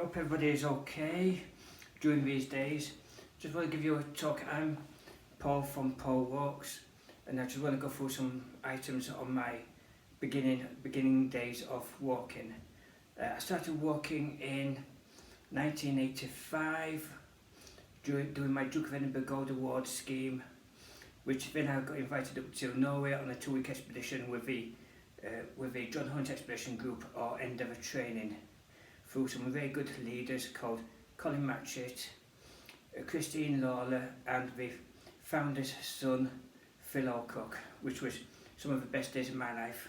hope everybody is okay during these days. Just want to give you a talk. I'm Paul from Paul Walks, and I just want to go through some items on my beginning days of walking. I started walking in 1985 doing my Duke of Edinburgh Gold Award scheme, which then I got invited up to Norway on a 2-week expedition with the John Hunt Expedition Group, or Endeavour Training, through some very good leaders called Colin Matchett, Christine Lawler, and the founder's son Phil Alcock, which was some of the best days of my life.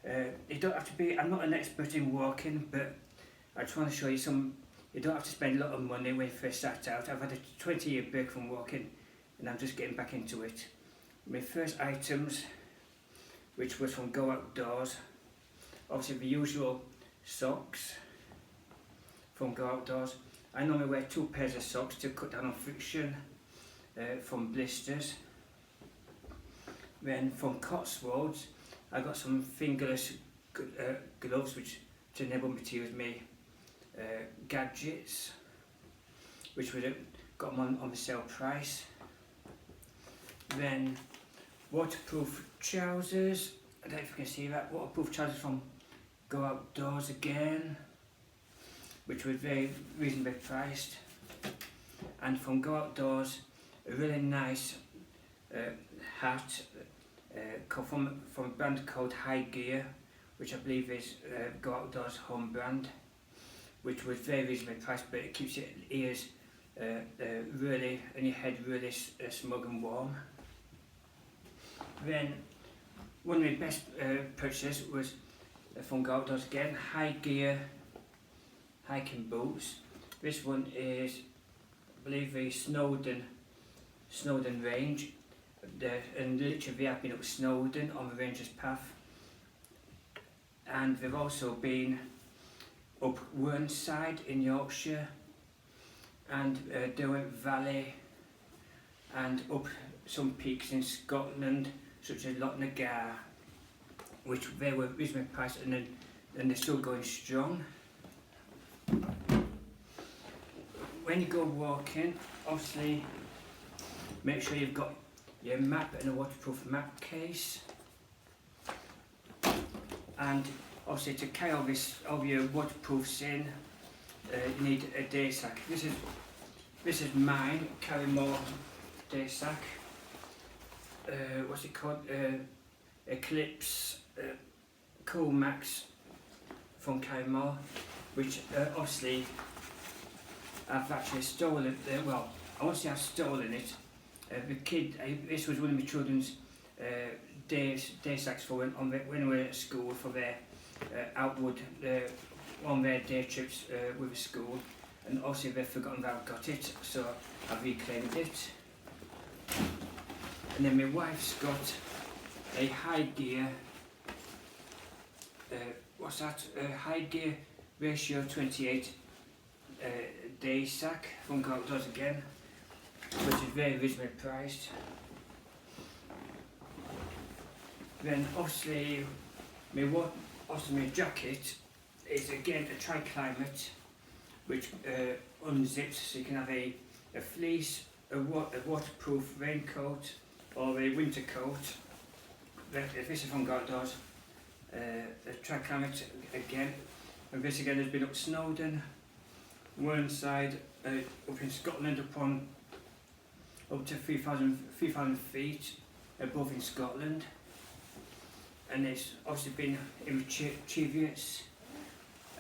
You don't have to be, I'm not an expert in walking, but I just want to show you you don't have to spend a lot of money when you first start out. I've had a 20-year break from walking and I'm just getting back into it. My first items, which was from Go Outdoors, obviously the usual socks from Go Outdoors. I normally wear 2 pairs of socks to cut down on friction from blisters. Then from Cotswolds, I got some fingerless gloves to enable me to use my gadgets, which we got them on the sale price. Then waterproof trousers, I don't know if you can see that, waterproof trousers from Go Outdoors again, which was very reasonably priced. And from Go Outdoors, a really nice hat from a brand called High Gear, which I believe is Go Outdoors home brand, which was very reasonably priced, but it keeps your ears really and your head really smug and warm. Then one of my best purchases was from Go Outdoors again, High Gear hiking boots. This one is, I believe, the Snowdon range, and literally I've been up Snowdon on the Rangers Path, and they've also been up Whernside in Yorkshire, and Derwent Valley, and up some peaks in Scotland such as Loch Nagar, which they were reasonably priced, and they're still going strong. When you go walking, obviously make sure you've got your map and a waterproof map case, and obviously to carry all your waterproofs in, you need a day sack. This is mine, Carrymore day sack. What's it called? Eclipse Cool Max from Carrymore, which obviously I've actually stolen. Well, I won't say I've stolen it. This was one of my children's day sacks for when we were at school for their outward on their day trips with the school, and obviously they've forgotten that I've got it, so I've reclaimed it. And then my wife's got a High Gear, High Gear Ratio 28 day sack from Go Outdoors again, which is very reasonably priced. Then obviously my jacket is again a Tri-Climate, which unzips, so you can have a fleece, a waterproof raincoat, or a winter coat. This is from Go Outdoors, a Tri-Climate again, and this again has been up Snowdon, Whernside, up in Scotland, up to 3,000 feet above in Scotland, and it's obviously been in Cheviot,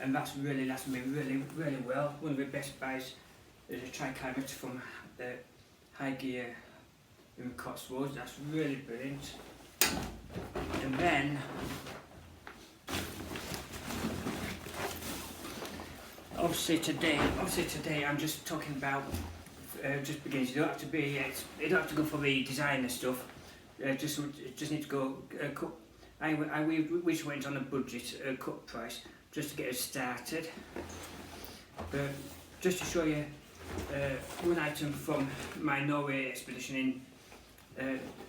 and that's really lasted me really well. One of the best buys is a Tri-Climate from the High Gear in the Cotswolds. That's really brilliant. And then obviously today I'm just talking about just beginners. You don't have to go for the designer stuff. Just need to go cut. We just went on a budget cut price just to get us started. But just to show you one item from my Norway expedition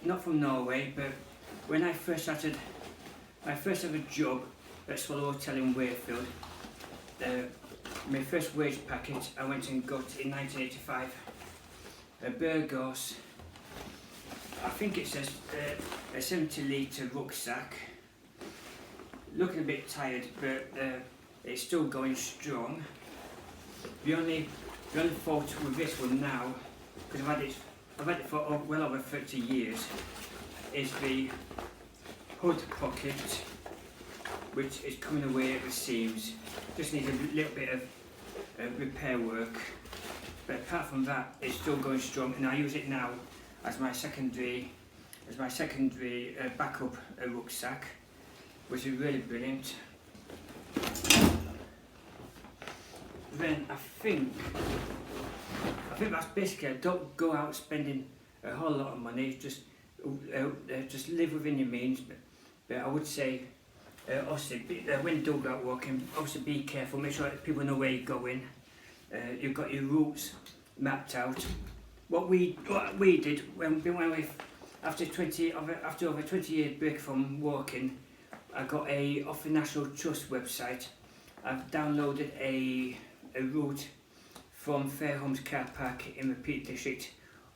not from Norway, but when I first started my first ever job at Swallow Hotel in Wayfield, my first wage packet I went and got in 1985. A Burgos, I think it says a 70 litre rucksack. Looking a bit tired, but it's still going strong. The only fault with this one now, because I've had it for well over 30 years, is the hood pocket, which is coming away at the seams. Just needs a little bit of repair work, but apart from that, it's still going strong, and I use it now as my secondary backup rucksack, which is really brilliant. Then I think that's basically it. Don't go out spending a whole lot of money. Just live within your means. But I would say, obviously, when you do go out walking, obviously be careful. Make sure that people know where you're going. You've got your routes mapped out. What we did when we after over 20 years break from walking, I got off the National Trust website. I've downloaded a route from Fairholmes Car Park in the Peak District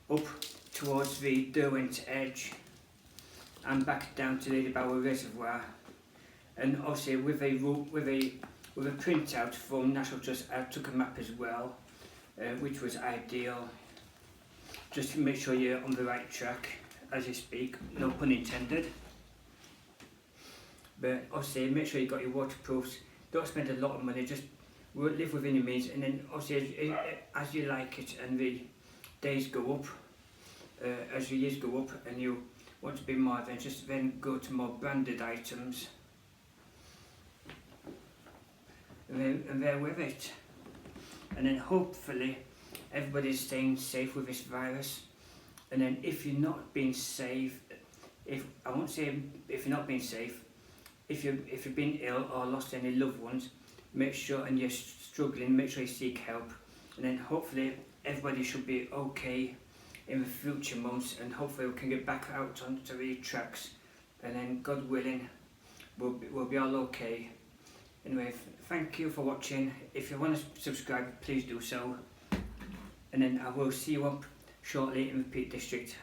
up towards the Derwent Edge and back down to the Bower Reservoir. And obviously with a printout from National Trust, I took a map as well, which was ideal, just to make sure you're on the right track as you speak, no pun intended. But obviously make sure you've got your waterproofs. Don't spend a lot of money, just live within your means, and then obviously as you like it and the days go up, as the years go up and you want to be more adventurous, then go to more branded items, and there with it. And then hopefully everybody's staying safe with this virus. And then if you're not being safe, if you're not being safe, if you've been ill or lost any loved ones, make sure, and you're struggling, make sure you seek help. And then hopefully everybody should be okay in the future months, and hopefully we can get back out onto the tracks, and then God willing we'll be all okay. Anyway, thank you for watching. If you want to subscribe, please do so, and then I will see you up shortly in the Peak District.